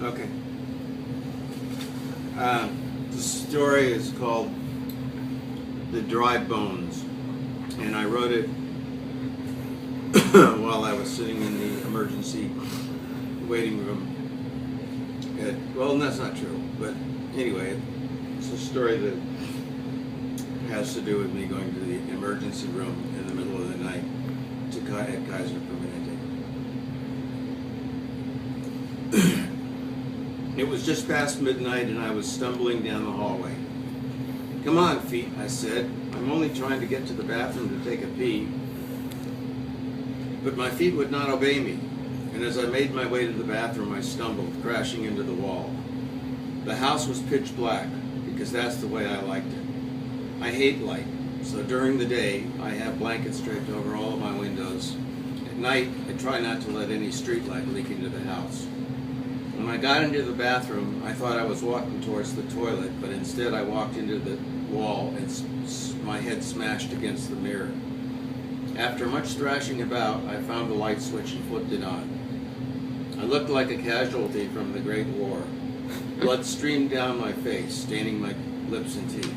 Okay. The story is called The Dry Bones, and I wrote it while I was sitting in the emergency waiting room. Well, that's not true, but anyway, it's a story that has to do with me going to the emergency room in the middle of the night at Kaiser Permanente. It was just past midnight and I was stumbling down the hallway. "Come on, feet," I said. "I'm only trying to get to the bathroom to take a pee." But my feet would not obey me, and as I made my way to the bathroom, I stumbled, crashing into the wall. The house was pitch black, because that's the way I liked it. I hate light, so during the day, I have blankets draped over all of my windows. At night, I try not to let any street light leak into the house. When I got into the bathroom, I thought I was walking towards the toilet, but instead I walked into the wall and my head smashed against the mirror. After much thrashing about, I found the light switch and flipped it on. I looked like a casualty from the Great War. Blood streamed down my face, staining my lips and teeth.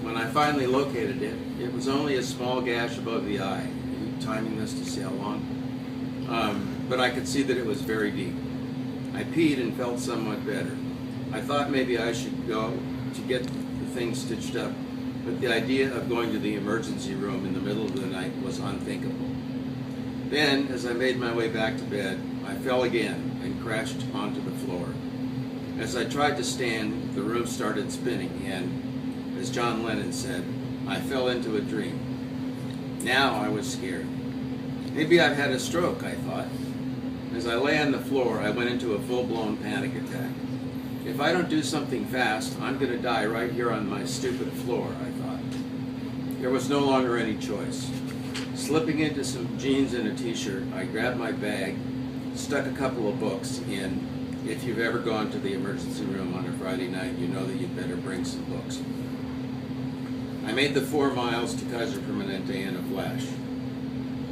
When I finally located it, it was only a small gash above the eye. Are you timing this to see how long? But I could see that it was very deep. I peed and felt somewhat better. I thought maybe I should go to get the thing stitched up, but the idea of going to the emergency room in the middle of the night was unthinkable. Then, as I made my way back to bed, I fell again and crashed onto the floor. As I tried to stand, the room started spinning and, as John Lennon said, I fell into a dream. Now I was scared. Maybe I've had a stroke, I thought. As I lay on the floor, I went into a full-blown panic attack. If I don't do something fast, I'm going to die right here on my stupid floor, I thought. There was no longer any choice. Slipping into some jeans and a t-shirt, I grabbed my bag, stuck a couple of books in. If you've ever gone to the emergency room on a Friday night, you know that you'd better bring some books. I made the 4 miles to Kaiser Permanente in a flash.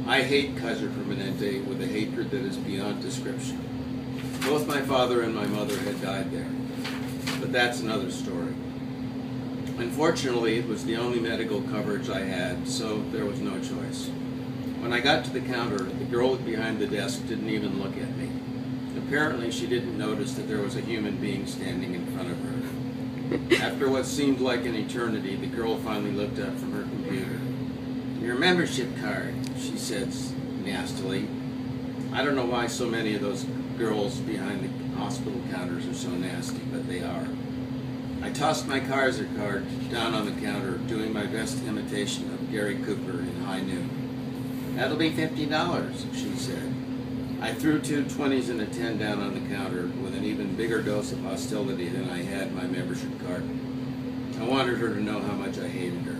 I hate Kaiser Permanente with a hatred that is beyond description. Both my father and my mother had died there, but that's another story. Unfortunately, it was the only medical coverage I had, so there was no choice. When I got to the counter, the girl behind the desk didn't even look at me. Apparently, she didn't notice that there was a human being standing in front of her. After what seemed like an eternity, the girl finally looked up from her computer. "Your membership card," she said nastily. I don't know why so many of those girls behind the hospital counters are so nasty, but they are. I tossed my Kaiser card down on the counter, doing my best imitation of Gary Cooper in High Noon. "That'll be $50, she said. I threw 2 20s and a 10 down on the counter with an even bigger dose of hostility than I had my membership card. I wanted her to know how much I hated her.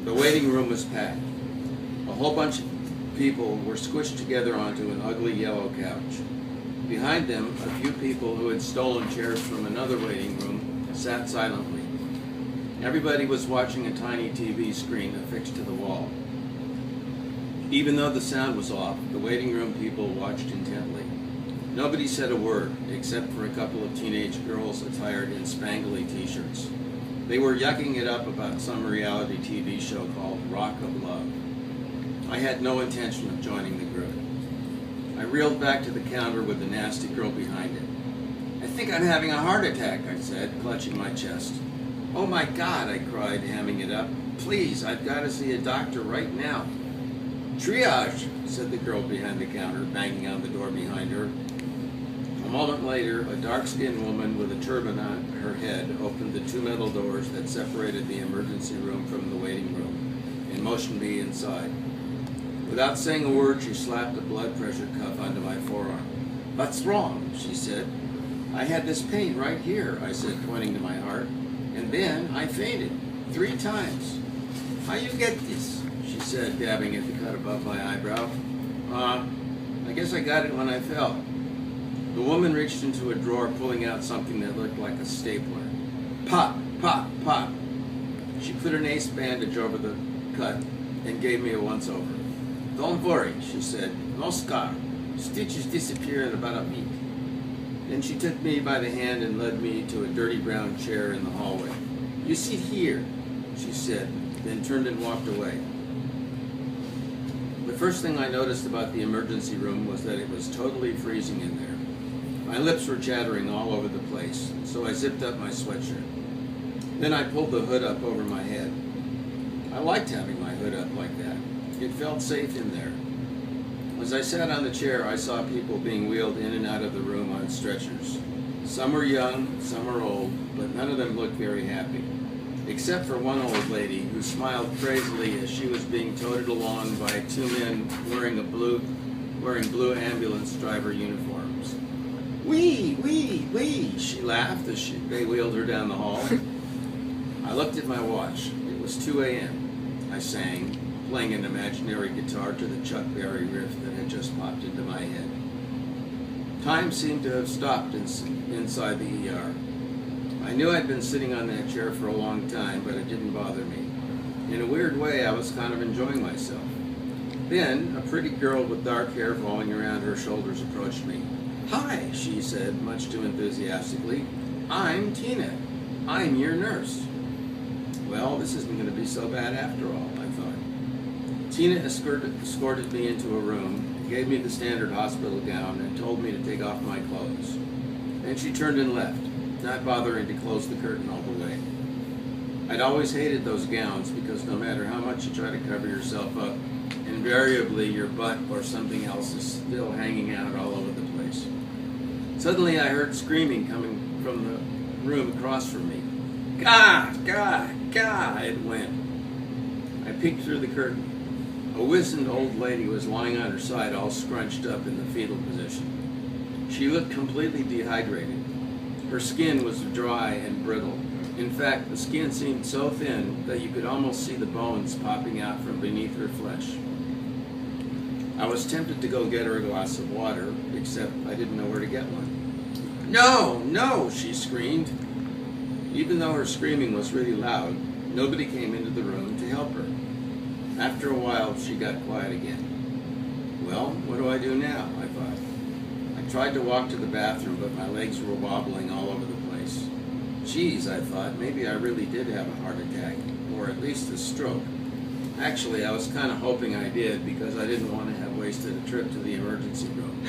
The waiting room was packed. A whole bunch of people were squished together onto an ugly yellow couch. Behind them, a few people who had stolen chairs from another waiting room sat silently. Everybody was watching a tiny TV screen affixed to the wall. Even though the sound was off, the waiting room people watched intently. Nobody said a word, except for a couple of teenage girls attired in spangly t-shirts. They were yucking it up about some reality TV show called Rock of Love. I had no intention of joining the group. I reeled back to the counter with the nasty girl behind it. "I think I'm having a heart attack," I said, clutching my chest. "Oh my God," I cried, hamming it up. "Please, I've got to see a doctor right now." "Triage," said the girl behind the counter, banging on the door behind her. A moment later, a dark-skinned woman with a turban on her head opened the 2 metal doors that separated the emergency room from the waiting room and motioned me inside. Without saying a word, she slapped a blood pressure cuff onto my forearm. "What's wrong?" she said. "I had this pain right here," I said, pointing to my heart. "And then I fainted 3 times. How you get this?" she said, dabbing at the cut above my eyebrow. I guess I got it when I fell." The woman reached into a drawer, pulling out something that looked like a stapler. "Pop, pop, pop." She put an ace bandage over the cut and gave me a once-over. "Don't worry," she said. "No scar. Stitches disappear in about a week." Then she took me by the hand and led me to a dirty brown chair in the hallway. "You sit here," she said, then turned and walked away. The first thing I noticed about the emergency room was that it was totally freezing in there. My lips were chattering all over the place, so I zipped up my sweatshirt. Then I pulled the hood up over my head. I liked having my hood up like that. It felt safe in there. As I sat on the chair, I saw people being wheeled in and out of the room on stretchers. Some were young, some were old, but none of them looked very happy, except for one old lady who smiled crazily as she was being toted along by two men wearing blue ambulance driver uniforms. "Wee, wee, wee," she laughed as they wheeled her down the hall. I looked at my watch. It was 2 a.m. I sang, playing an imaginary guitar to the Chuck Berry riff that had just popped into my head. Time seemed to have stopped inside the ER. I knew I'd been sitting on that chair for a long time, but it didn't bother me. In a weird way, I was kind of enjoying myself. Then, a pretty girl with dark hair falling around her shoulders approached me. "Hi," she said, much too enthusiastically. "I'm Tina. I'm your nurse." Well, this isn't going to be so bad after all, I thought. Tina escorted me into a room, gave me the standard hospital gown, and told me to take off my clothes. Then she turned and left, not bothering to close the curtain all the way. I'd always hated those gowns because no matter how much you try to cover yourself up, invariably your butt or something else is still hanging out all over the place. Suddenly I heard screaming coming from the room across from me. "God, God, God," it went. I peeked through the curtain. A wizened old lady was lying on her side, all scrunched up in the fetal position. She looked completely dehydrated. Her skin was dry and brittle. In fact, the skin seemed so thin that you could almost see the bones popping out from beneath her flesh. I was tempted to go get her a glass of water, except I didn't know where to get one. "No, no," she screamed. Even though her screaming was really loud, nobody came into the room to help her. After a while, she got quiet again. Well, what do I do now? I thought. I tried to walk to the bathroom, but my legs were wobbling all over the place. Geez, I thought, maybe I really did have a heart attack, or at least a stroke. Actually, I was kind of hoping I did because I didn't want to have wasted a trip to the emergency room.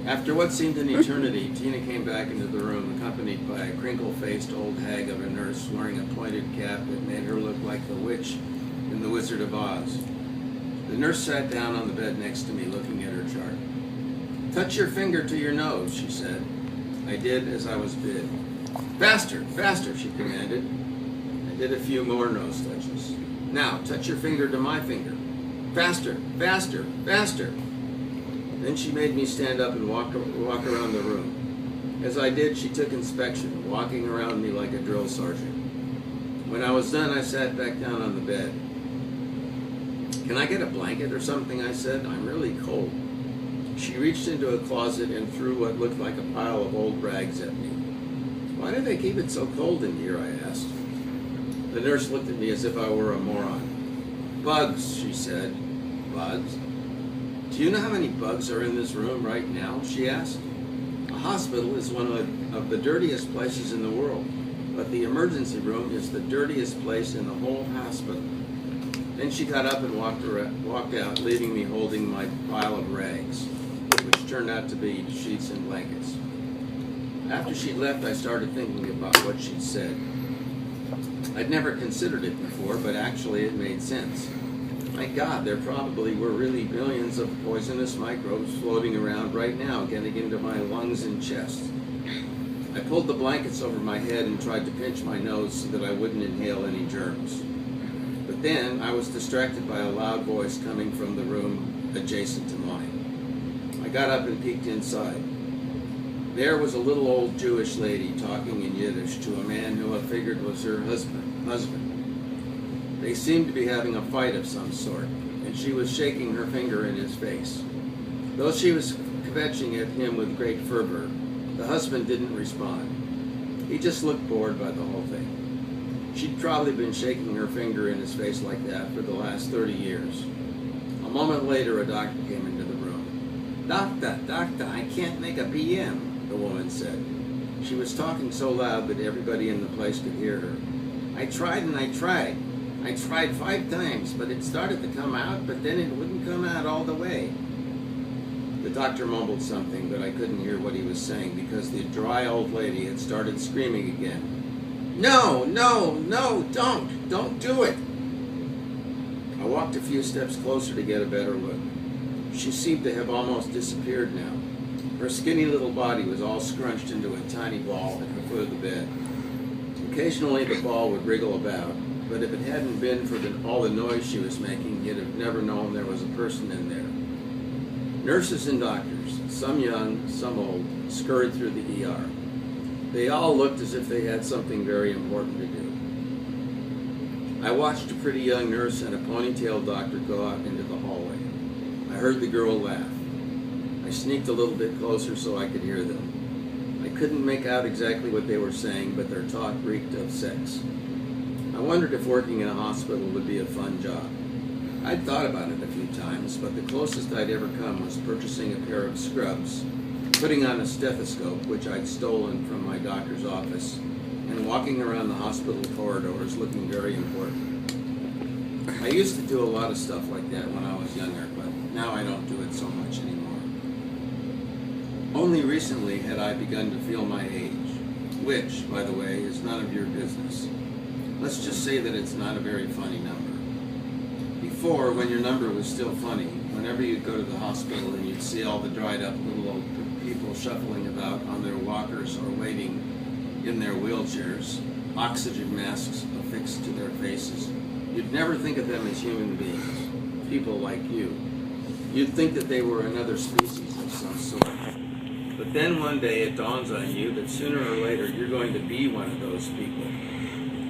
After what seemed an eternity, Tina came back into the room, accompanied by a crinkle-faced old hag of a nurse wearing a pointed cap that made her look like the witch in The Wizard of Oz. The nurse sat down on the bed next to me, looking at her chart. "Touch your finger to your nose," she said. I did as I was bid. "Faster, faster," she commanded. I did a few more nose touches. "Now, touch your finger to my finger. Faster, faster, faster." Then she made me stand up and walk around the room. As I did, she took inspection, walking around me like a drill sergeant. When I was done, I sat back down on the bed. "Can I get a blanket or something?" I said. "I'm really cold." She reached into a closet and threw what looked like a pile of old rags at me. "Why do they keep it so cold in here?" I asked. The nurse looked at me as if I were a moron. "Bugs," she said. "Bugs? Do you know how many bugs are in this room right now?" she asked. A hospital is one of the dirtiest places in the world, but the emergency room is the dirtiest place in the whole hospital. Then she got up and walked out, leaving me holding my pile of rags, which turned out to be sheets and blankets. After she left, I started thinking about what she'd said. I'd never considered it before, but actually it made sense. My God, there probably were really billions of poisonous microbes floating around right now, getting into my lungs and chest. I pulled the blankets over my head and tried to pinch my nose so that I wouldn't inhale any germs. But then I was distracted by a loud voice coming from the room adjacent to mine. I got up and peeked inside. There was a little old Jewish lady talking in Yiddish to a man who I figured was her husband. They seemed to be having a fight of some sort, and she was shaking her finger in his face. Though she was kvetching at him with great fervor, the husband didn't respond. He just looked bored by the whole thing. She'd probably been shaking her finger in his face like that for the last 30 years. A moment later, a doctor came into the room. Doctor, I can't make a BM. the woman said. She was talking so loud that everybody in the place could hear her. I tried and I tried. I tried 5 times, but it started to come out, but then it wouldn't come out all the way. The doctor mumbled something, but I couldn't hear what he was saying because the dry old lady had started screaming again. No, no, no, don't do it. I walked a few steps closer to get a better look. She seemed to have almost disappeared now. Her skinny little body was all scrunched into a tiny ball at the foot of the bed. Occasionally the ball would wriggle about, but if it hadn't been for all the noise she was making, you'd have never known there was a person in there. Nurses and doctors, some young, some old, scurried through the ER. They all looked as if they had something very important to do. I watched a pretty young nurse and a ponytailed doctor go out into the hallway. I heard the girl laugh. I sneaked a little bit closer so I could hear them. I couldn't make out exactly what they were saying, but their talk reeked of sex. I wondered if working in a hospital would be a fun job. I'd thought about it a few times, but the closest I'd ever come was purchasing a pair of scrubs, putting on a stethoscope, which I'd stolen from my doctor's office, and walking around the hospital corridors looking very important. I used to do a lot of stuff like that when I was younger, but now I don't do it so much anymore. Only recently had I begun to feel my age, which, by the way, is none of your business. Let's just say that it's not a very funny number. Before, when your number was still funny, whenever you'd go to the hospital and you'd see all the dried up little old people shuffling about on their walkers or waiting in their wheelchairs, oxygen masks affixed to their faces, you'd never think of them as human beings, people like you. You'd think that they were another species of some sort. But then one day it dawns on you that sooner or later you're going to be one of those people.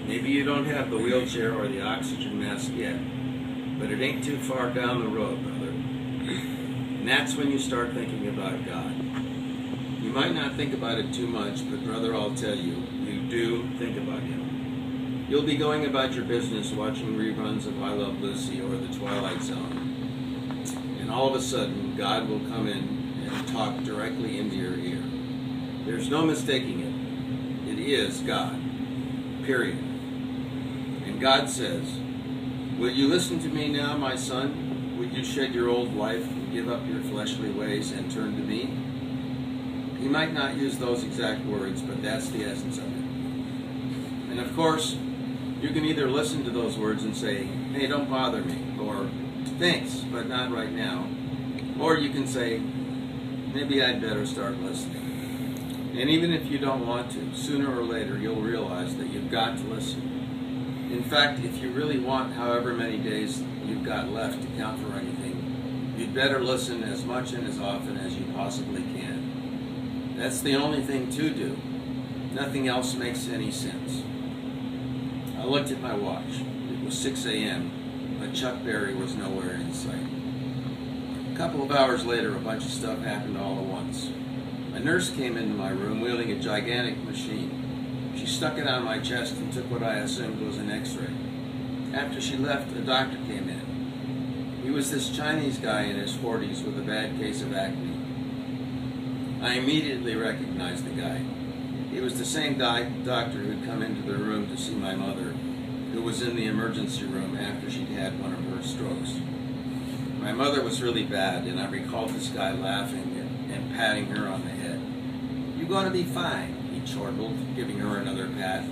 Maybe you don't have the wheelchair or the oxygen mask yet, but it ain't too far down the road, brother. And that's when you start thinking about God. You might not think about it too much, but brother, I'll tell you, you do think about Him. You'll be going about your business watching reruns of I Love Lucy or The Twilight Zone. And all of a sudden, God will come in and talk directly into your ear. There's no mistaking it. It is God. Period. And God says, will you listen to me now, my son? Will you shed your old life and give up your fleshly ways and turn to me? He might not use those exact words, but that's the essence of it. And of course, you can either listen to those words and say, hey, don't bother me, or thanks, but not right now. Or you can say, maybe I'd better start listening. And even if you don't want to, sooner or later you'll realize that you've got to listen. In fact, if you really want however many days you've got left to count for anything, you'd better listen as much and as often as you possibly can. That's the only thing to do. Nothing else makes any sense. I looked at my watch. It was 6 a.m., but Chuck Berry was nowhere in sight. A couple of hours later, a bunch of stuff happened all at once. A nurse came into my room wielding a gigantic machine. She stuck it on my chest and took what I assumed was an x-ray. After she left, a doctor came in. He was this Chinese guy in his 40s with a bad case of acne. I immediately recognized the guy. He was the same doctor who'd come into the room to see my mother, who was in the emergency room after she'd had one of her strokes. My mother was really bad, and I recalled this guy laughing and patting her on the head. "You're going to be fine," he chortled, giving her another pat.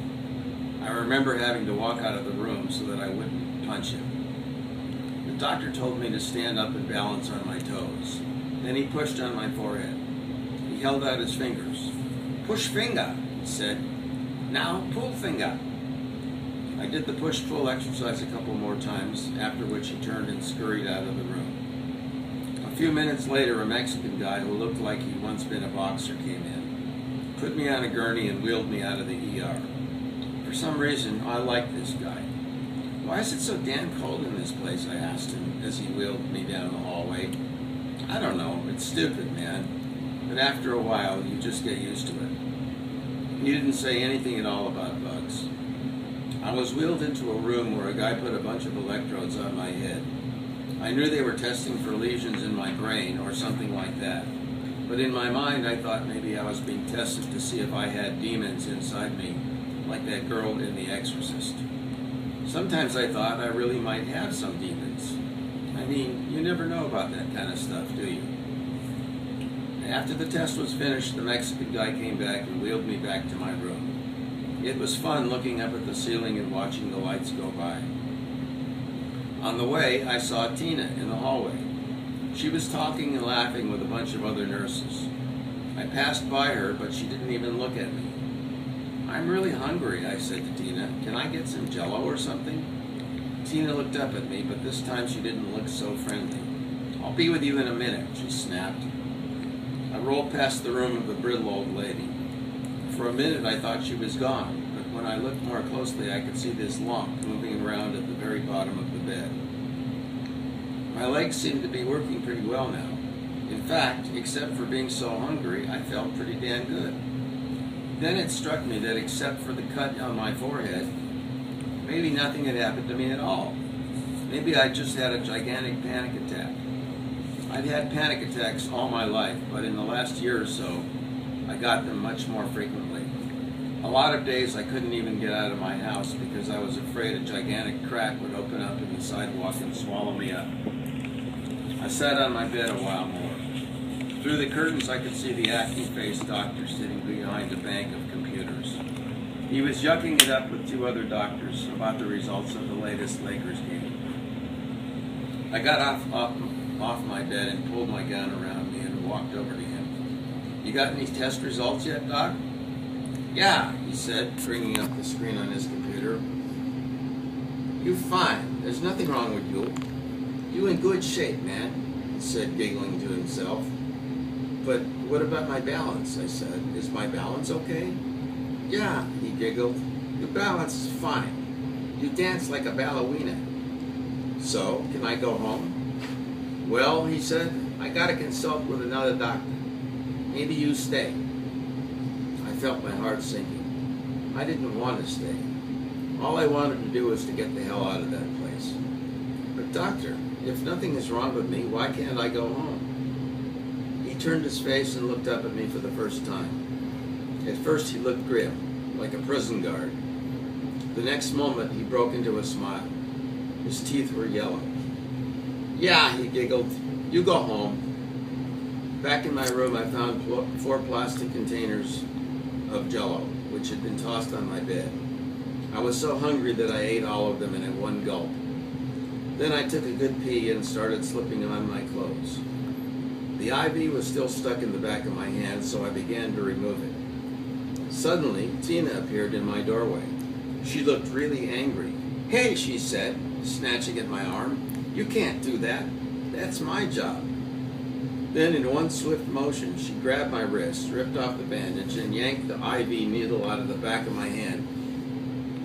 I remember having to walk out of the room so that I wouldn't punch him. The doctor told me to stand up and balance on my toes. Then he pushed on my forehead. He held out his fingers. "Push finger," he said. "Now pull finger." I did the push-pull exercise a couple more times, after which he turned and scurried out of the room. A few minutes later, a Mexican guy who looked like he'd once been a boxer came in, put me on a gurney and wheeled me out of the ER. For some reason, I liked this guy. "Why is it so damn cold in this place?" I asked him as he wheeled me down the hallway. "I don't know, it's stupid, man. But after a while, you just get used to it." He didn't say anything at all about bugs. I was wheeled into a room where a guy put a bunch of electrodes on my head. I knew they were testing for lesions in my brain or something like that, but But in my mind, I thought maybe I was being tested to see if I had demons inside me, like that girl in The Exorcist. Sometimes I thought I really might have some demons. I mean, you never know about that kind of stuff, do you? After the test was finished, the Mexican guy came back and wheeled me back to my room. It was fun looking up at the ceiling and watching the lights go by. On the way, I saw Tina in the hallway. She was talking and laughing with a bunch of other nurses. I passed by her, but she didn't even look at me. "I'm really hungry," I said to Tina. "Can I get some Jell-O or something?" Tina looked up at me, but this time she didn't look so friendly. "I'll be with you in a minute," she snapped. I rolled past the room of the brittle old lady. For a minute I thought she was gone, but when I looked more closely I could see this lump moving around at the very bottom of the bed. My legs seemed to be working pretty well now. In fact, except for being so hungry, I felt pretty damn good. Then it struck me that except for the cut on my forehead, maybe nothing had happened to me at all. Maybe I just had a gigantic panic attack. I've had panic attacks all my life, but in the last year or so, I got them much more frequently. A lot of days I couldn't even get out of my house because I was afraid a gigantic crack would open up in the sidewalk and swallow me up. I sat on my bed a while more. Through the curtains I could see the acne-faced doctor sitting behind a bank of computers. He was yucking it up with two other doctors about the results of the latest Lakers game. I got off my bed and pulled my gun around me and walked over to him. "You got any test results yet, Doc?" "Yeah," he said, bringing up the screen on his computer. "You fine. There's nothing wrong with you. You in good shape, man," he said, giggling to himself. "But what about my balance?" I said. "Is my balance okay?" "Yeah," he giggled. "Your balance is fine. You dance like a ballerina." "So, can I go home?" "Well," he said, "I gotta consult with another doctor. Maybe you stay." I felt my heart sinking. I didn't want to stay. All I wanted to do was to get the hell out of that place. "But doctor, if nothing is wrong with me, why can't I go home?" He turned his face and looked up at me for the first time. At first he looked grim, like a prison guard. The next moment he broke into a smile. His teeth were yellow. "Yeah," he giggled, "you go home." Back in my room I found 4 plastic containers of Jell-O, which had been tossed on my bed. I was so hungry that I ate all of them in one gulp. Then I took a good pee and started slipping on my clothes. The IV was still stuck in the back of my hand, so I began to remove it. Suddenly, Tina appeared in my doorway. She looked really angry. "Hey," she said, snatching at my arm. "You can't do that. That's my job." Then in one swift motion, she grabbed my wrist, ripped off the bandage, and yanked the IV needle out of the back of my hand.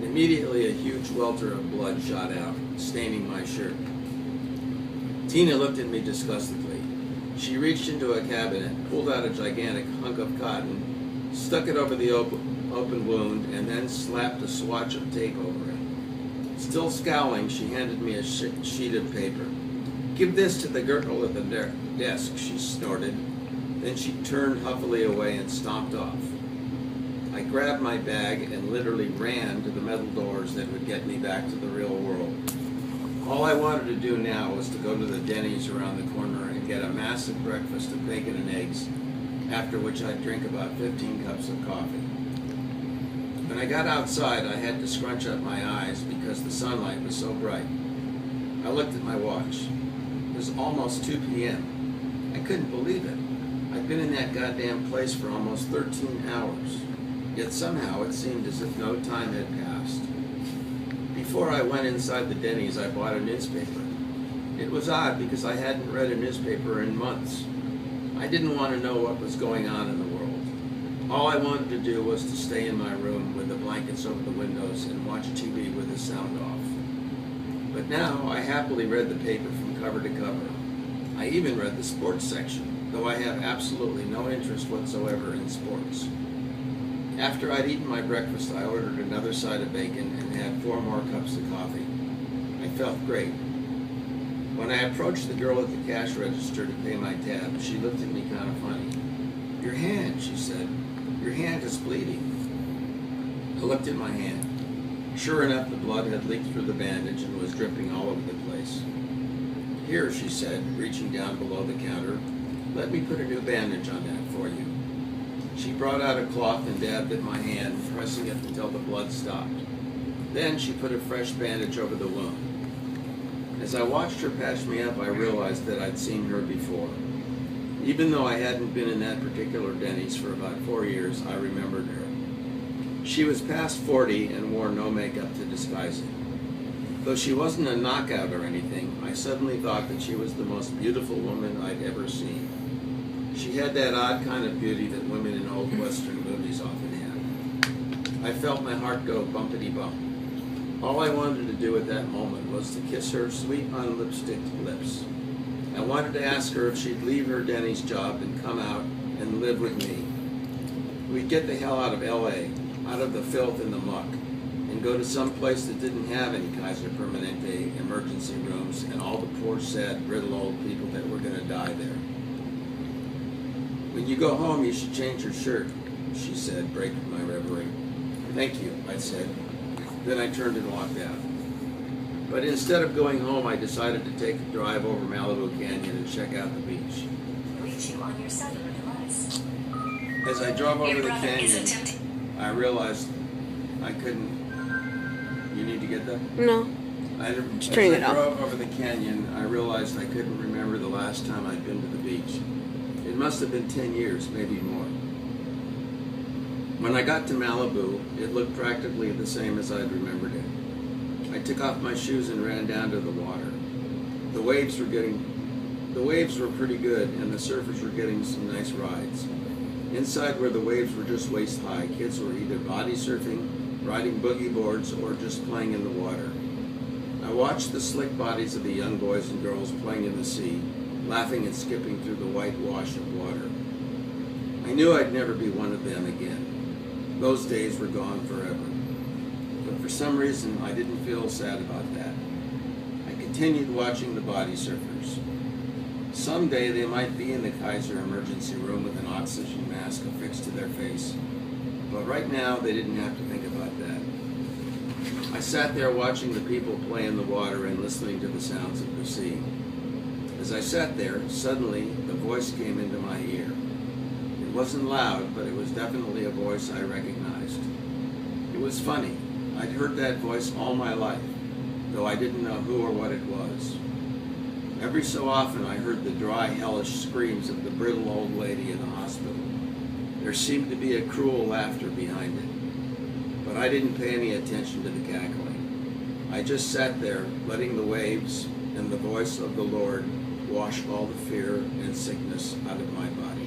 Immediately, a huge welter of blood shot out, staining my shirt. Tina looked at me disgustedly. She reached into a cabinet, pulled out a gigantic hunk of cotton, stuck it over the open wound, and then slapped a swatch of tape over it. Still scowling, she handed me a sheet of paper. "Give this to the girl at the desk," she snorted. Then she turned huffily away and stomped off. I grabbed my bag and literally ran to the metal doors that would get me back to the real world. All I wanted to do now was to go to the Denny's around the corner and get a massive breakfast of bacon and eggs, after which I'd drink about 15 cups of coffee. When I got outside, I had to scrunch up my eyes because the sunlight was so bright. I looked at my watch. It was almost 2 p.m. I couldn't believe it. I'd been in that goddamn place for almost 13 hours. Yet somehow it seemed as if no time had passed. Before I went inside the Denny's, I bought a newspaper. It was odd because I hadn't read a newspaper in months. I didn't want to know what was going on in the world. All I wanted to do was to stay in my room with the blankets over the windows and watch TV with the sound off. But now I happily read the paper from cover to cover. I even read the sports section, though I have absolutely no interest whatsoever in sports. After I'd eaten my breakfast, I ordered another side of bacon and had 4 more cups of coffee. I felt great. When I approached the girl at the cash register to pay my tab, she looked at me kind of funny. "Your hand," she said. "Your hand is bleeding." I looked at my hand. Sure enough, the blood had leaked through the bandage and was dripping all over the place. "Here," she said, reaching down below the counter. "Let me put a new bandage on that for you." She brought out a cloth and dabbed at my hand, pressing it until the blood stopped. Then she put a fresh bandage over the wound. As I watched her patch me up, I realized that I'd seen her before. Even though I hadn't been in that particular Denny's for about 4 years, I remembered her. She was past 40 and wore no makeup to disguise it. Though she wasn't a knockout or anything, I suddenly thought that she was the most beautiful woman I'd ever seen. She had that odd kind of beauty that women in old Western movies often have. I felt my heart go bumpity-bump. All I wanted to do at that moment was to kiss her sweet, unlipsticked lips. I wanted to ask her if she'd leave her Denny's job and come out and live with me. We'd get the hell out of L.A., out of the filth and the muck, and go to some place that didn't have any Kaiser Permanente emergency rooms and all the poor, sad, brittle old people that were going to die there. "When you go home, you should change your shirt," she said, breaking my reverie. "Thank you," I said. Then I turned and walked out. But instead of going home, I decided to take a drive over Malibu Canyon and check out the beach. Reach you on your cellular device. As I drove over the canyon, I realized I couldn't... You need to get that? No. As turning I it off. drove over the canyon, I realized I couldn't remember the last time I'd been to the beach. It must have been 10 years, maybe more. When I got to Malibu, it looked practically the same as I'd remembered it. I took off my shoes and ran down to the water. The waves were pretty good, and the surfers were getting some nice rides. Inside where the waves were just waist high, kids were either body surfing, riding boogie boards, or just playing in the water. I watched the slick bodies of the young boys and girls playing in the sea, laughing and skipping through the white wash of water. I knew I'd never be one of them again. Those days were gone forever. But for some reason, I didn't feel sad about that. I continued watching the body surfers. Someday they might be in the Kaiser emergency room with an oxygen mask affixed to their face. But right now, they didn't have to think about that. I sat there watching the people play in the water and listening to the sounds of the sea. As I sat there, suddenly the voice came into my ear. It wasn't loud, but it was definitely a voice I recognized. It was funny. I'd heard that voice all my life, though I didn't know who or what it was. Every so often I heard the dry, hellish screams of the brittle old lady in the hospital. There seemed to be a cruel laughter behind it, but I didn't pay any attention to the cackling. I just sat there, letting the waves and the voice of the Lord wash all the fear and sickness out of my body.